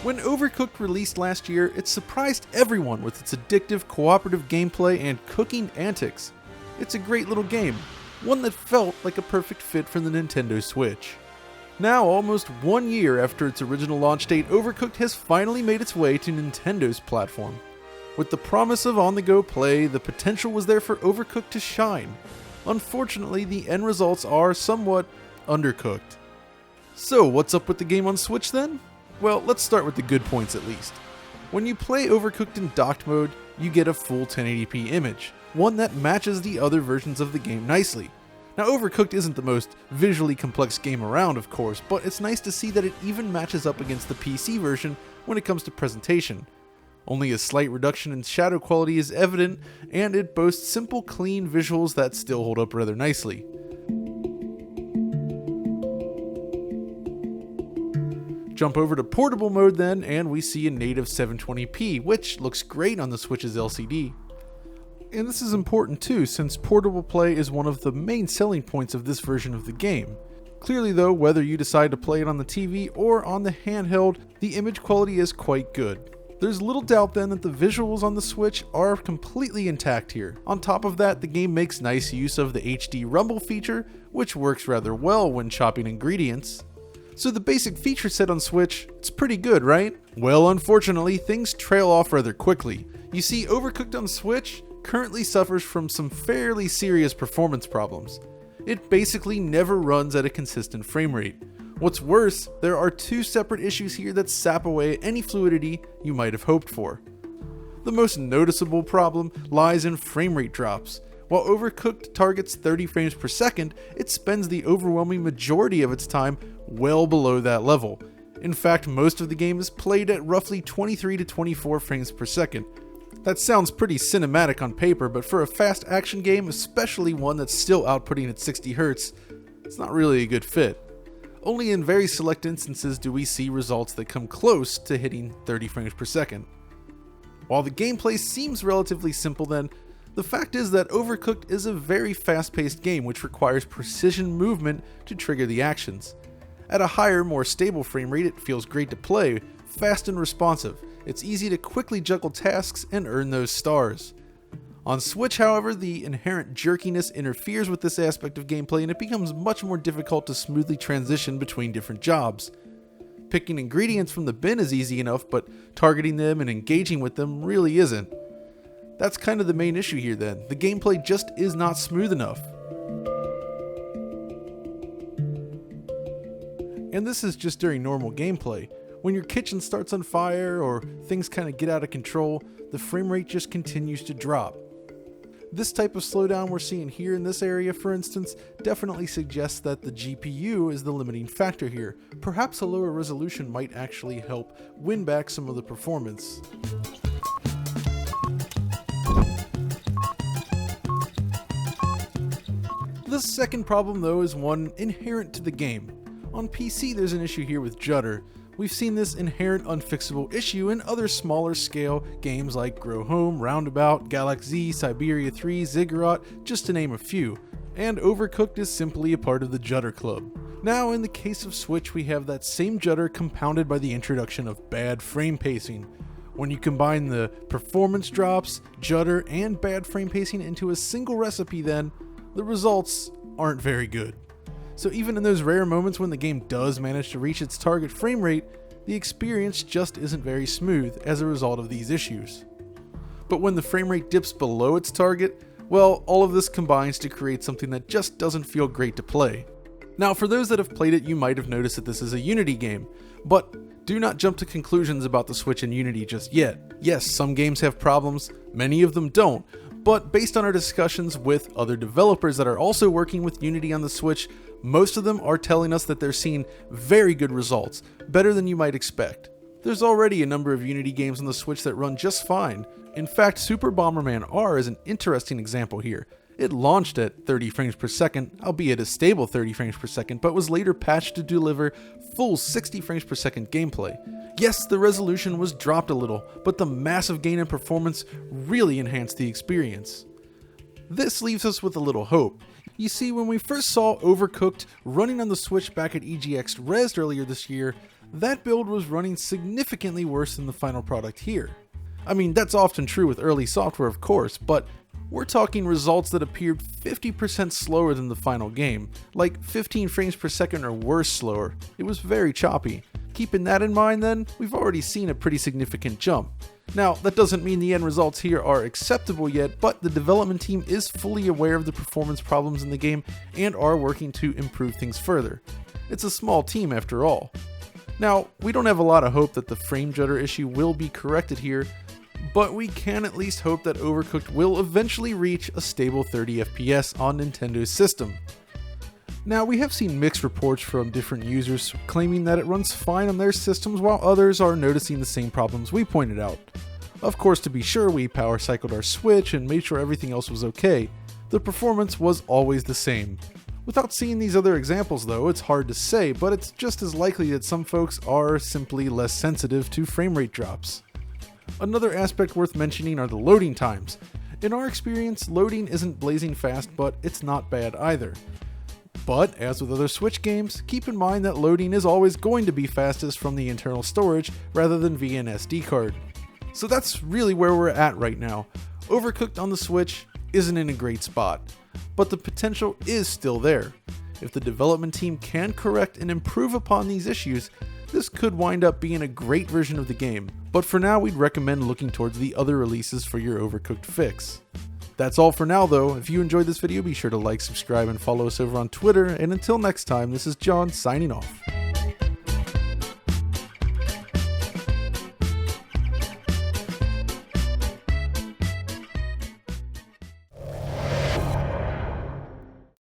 When Overcooked released last year, it surprised everyone with its addictive cooperative gameplay and cooking antics. It's a great little game, one that felt like a perfect fit for the Nintendo Switch. Now, almost 1 year after its original launch date, Overcooked has finally made its way to Nintendo's platform. With the promise of on-the-go play, the potential was there for Overcooked to shine. Unfortunately, the end results are somewhat undercooked. So, what's up with the game on Switch then? Well, let's start with the good points at least. When you play Overcooked in docked mode, you get a full 1080p image, one that matches the other versions of the game nicely. Now, Overcooked isn't the most visually complex game around, of course, but it's nice to see that it even matches up against the PC version when it comes to presentation. Only a slight reduction in shadow quality is evident, and it boasts simple, clean visuals that still hold up rather nicely. Jump over to portable mode then, and we see a native 720p, which looks great on the Switch's LCD. And this is important too, since portable play is one of the main selling points of this version of the game. Clearly though, whether you decide to play it on the TV or on the handheld, the image quality is quite good. There's little doubt then that the visuals on the Switch are completely intact here. On top of that, the game makes nice use of the HD rumble feature, which works rather well when chopping ingredients. So the basic feature set on Switch, it's pretty good, right? Well, unfortunately, things trail off rather quickly. You see, Overcooked on Switch currently suffers from some fairly serious performance problems. It basically never runs at a consistent frame rate. What's worse, there are two separate issues here that sap away any fluidity you might have hoped for. The most noticeable problem lies in frame rate drops. While Overcooked targets 30 frames per second, it spends the overwhelming majority of its time well below that level. In fact, most of the game is played at roughly 23 to 24 frames per second. That sounds pretty cinematic on paper, but for a fast action game, especially one that's still outputting at 60 Hz, it's not really a good fit. Only in very select instances do we see results that come close to hitting 30 frames per second. While the gameplay seems relatively simple then, the fact is that Overcooked is a very fast-paced game which requires precision movement to trigger the actions. At a higher, more stable frame rate, it feels great to play, fast and responsive. It's easy to quickly juggle tasks and earn those stars. On Switch, however, the inherent jerkiness interferes with this aspect of gameplay and it becomes much more difficult to smoothly transition between different jobs. Picking ingredients from the bin is easy enough, but targeting them and engaging with them really isn't. That's kind of the main issue here then. The gameplay just is not smooth enough. And this is just during normal gameplay. When your kitchen starts on fire or things kind of get out of control, the frame rate just continues to drop. This type of slowdown we're seeing here in this area, for instance, definitely suggests that the GPU is the limiting factor here. Perhaps a lower resolution might actually help win back some of the performance. The second problem though is one inherent to the game. On PC there's an issue here with judder. We've seen this inherent unfixable issue in other smaller scale games like Grow Home, Roundabout, Galaxy, Siberia 3, Ziggurat, just to name a few. And Overcooked is simply a part of the judder club. Now in the case of Switch we have that same judder compounded by the introduction of bad frame pacing. When you combine the performance drops, judder, and bad frame pacing into a single recipe then, the results aren't very good. So even in those rare moments when the game does manage to reach its target frame rate, the experience just isn't very smooth as a result of these issues. But when the frame rate dips below its target, well, all of this combines to create something that just doesn't feel great to play. Now, for those that have played it, you might have noticed that this is a Unity game, but do not jump to conclusions about the Switch and Unity just yet. Yes, some games have problems, many of them don't, but based on our discussions with other developers that are also working with Unity on the Switch, most of them are telling us that they're seeing very good results, better than you might expect. There's already a number of Unity games on the Switch that run just fine. In fact, Super Bomberman R is an interesting example here. It launched at 30 frames per second, albeit a stable 30 frames per second, but was later patched to deliver full 60 frames per second gameplay. Yes, the resolution was dropped a little, but the massive gain in performance really enhanced the experience. This leaves us with a little hope. You see, when we first saw Overcooked running on the Switch back at EGX Res earlier this year, that build was running significantly worse than the final product here. I mean, that's often true with early software, of course, but we're talking results that appeared 50% slower than the final game, like 15 frames per second or worse slower. It was very choppy. Keeping that in mind then, we've already seen a pretty significant jump. Now, that doesn't mean the end results here are acceptable yet, but the development team is fully aware of the performance problems in the game and are working to improve things further. It's a small team after all. Now, we don't have a lot of hope that the frame judder issue will be corrected here, but we can at least hope that Overcooked will eventually reach a stable 30 FPS on Nintendo's system. Now, we have seen mixed reports from different users claiming that it runs fine on their systems while others are noticing the same problems we pointed out. Of course, to be sure, we power cycled our Switch and made sure everything else was okay. The performance was always the same. Without seeing these other examples though, it's hard to say, but it's just as likely that some folks are simply less sensitive to frame rate drops. Another aspect worth mentioning are the loading times. In our experience, loading isn't blazing fast, but it's not bad either. But, as with other Switch games, keep in mind that loading is always going to be fastest from the internal storage rather than via an SD card. So that's really where we're at right now. Overcooked on the Switch isn't in a great spot, but the potential is still there. If the development team can correct and improve upon these issues, this could wind up being a great version of the game, but for now we'd recommend looking towards the other releases for your Overcooked fix. That's all for now though. If you enjoyed this video, be sure to like, subscribe, and follow us over on Twitter, and until next time, this is John signing off.